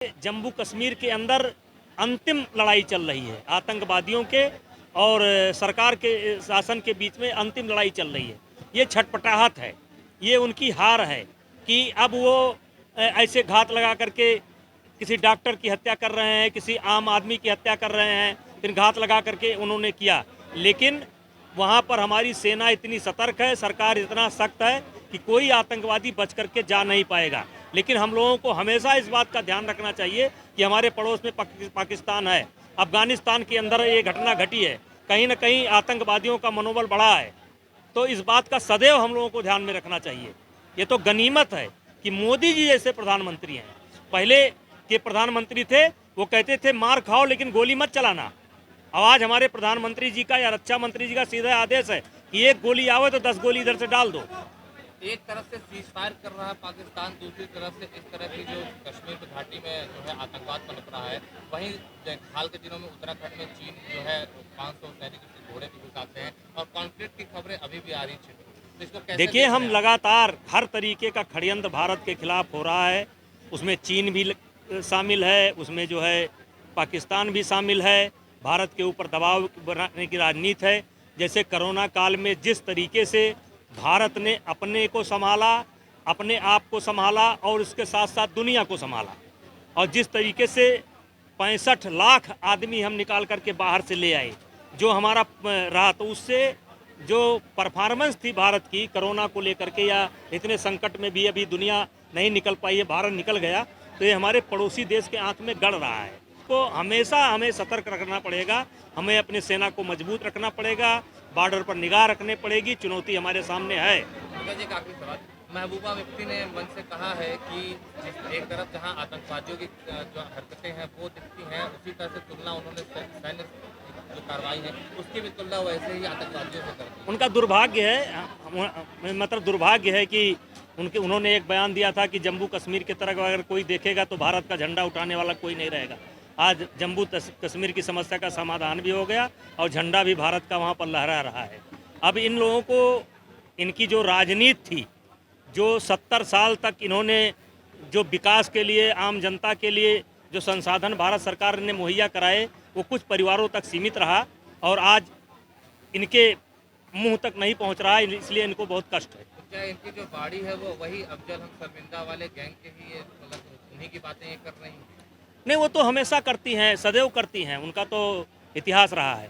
जम्मू कश्मीर के अंदर अंतिम लड़ाई चल रही है। आतंकवादियों के और सरकार के शासन के बीच में अंतिम लड़ाई चल रही है। ये छटपटाहट है, ये उनकी हार है कि अब वो ऐसे घात लगा करके किसी डॉक्टर की हत्या कर रहे हैं, किसी आम आदमी की हत्या कर रहे हैं, फिर घात लगा करके उन्होंने किया। लेकिन वहाँ पर हमारी सेना इतनी सतर्क है, सरकार इतना सख्त है कि कोई आतंकवादी बच करके जा नहीं पाएगा। लेकिन हम लोगों को हमेशा इस बात का ध्यान रखना चाहिए कि हमारे पड़ोस में पाकिस्तान है, अफगानिस्तान के अंदर ये घटना घटी है, कहीं ना कहीं आतंकवादियों का मनोबल बढ़ा है। तो इस बात का सदैव हम लोगों को ध्यान में रखना चाहिए। ये तो गनीमत है कि मोदी जी जैसे प्रधानमंत्री हैं। पहले के प्रधानमंत्री थे, वो कहते थे मार खाओ लेकिन गोली मत चलाना। अब आज हमारे प्रधानमंत्री जी का या रक्षा मंत्री जी का सीधा आदेश है कि एक गोली आवे तो 10 गोली इधर से डाल दो। एक तरफ से सीज फायर कर रहा है पाकिस्तान, दूसरी तरफ से इस तरह की जो कश्मीर की घाटी में जो है आतंकवाद पनप रहा है। वहीं हाल के दिनों में उत्तराखंड में चीन जो है 500 सैनिक उसके घोड़े भी घुसाते हैं और कॉन्फ्लिक्ट की खबरें अभी भी आ रही थी। तो इसको कैसे देखिए, हम लगातार हर तरीके का षड्यंत्र भारत के खिलाफ हो रहा है। उसमें चीन भी शामिल है, उसमें जो है पाकिस्तान भी शामिल है। भारत के ऊपर दबाव बनाने की राजनीति है। जैसे कोरोना काल में जिस तरीके से भारत ने अपने को संभाला, अपने आप को संभाला और उसके साथ साथ दुनिया को संभाला, और जिस तरीके से 65 लाख आदमी हम निकाल करके बाहर से ले आए, जो हमारा रहा, तो उससे जो परफॉर्मेंस थी भारत की कोरोना को लेकर के, या इतने संकट में भी अभी दुनिया नहीं निकल पाई है, भारत निकल गया, तो ये हमारे पड़ोसी देश के आंख में गड़ रहा है। तो हमेशा हमें सतर्क रखना पड़ेगा, हमें अपनी सेना को मजबूत रखना पड़ेगा, बॉर्डर पर निगाह रखनी पड़ेगी। चुनौती हमारे सामने है। जी, एक आखिरी सवाल, महबूबा मुफ्ती ने मंच से कहा है कि एक तरफ जहां आतंकवादियों की जो हरकतें हैं वो दिखती हैं, उसी तरह से तुलना उन्होंने सैन्य जो कार्रवाई है उसकी भी तुलना वैसे ही आतंकवादियों से करती है। उनका दुर्भाग्य है, मतलब दुर्भाग्य है कि उन्होंने एक बयान दिया था कि जम्मू कश्मीर की तरफ अगर कोई देखेगा तो भारत का झंडा उठाने वाला कोई नहीं रहेगा। आज जम्मू कश्मीर की समस्या का समाधान भी हो गया और झंडा भी भारत का वहाँ पर लहरा रहा है। अब इन लोगों को इनकी जो राजनीति थी, जो 70 साल तक इन्होंने जो विकास के लिए, आम जनता के लिए जो संसाधन भारत सरकार ने मुहैया कराए, वो कुछ परिवारों तक सीमित रहा और आज इनके मुंह तक नहीं पहुंच रहा है, इसलिए इनको बहुत कष्ट है। तो क्या इनकी जो बाड़ी है वो वही अफजल हम शर्मिंदा वाले गैंग के ही ये, मतलब उन्हीं की बातें ये कर रही हैं? नहीं, वो तो हमेशा करती हैं, सदैव करती हैं, उनका तो इतिहास रहा है।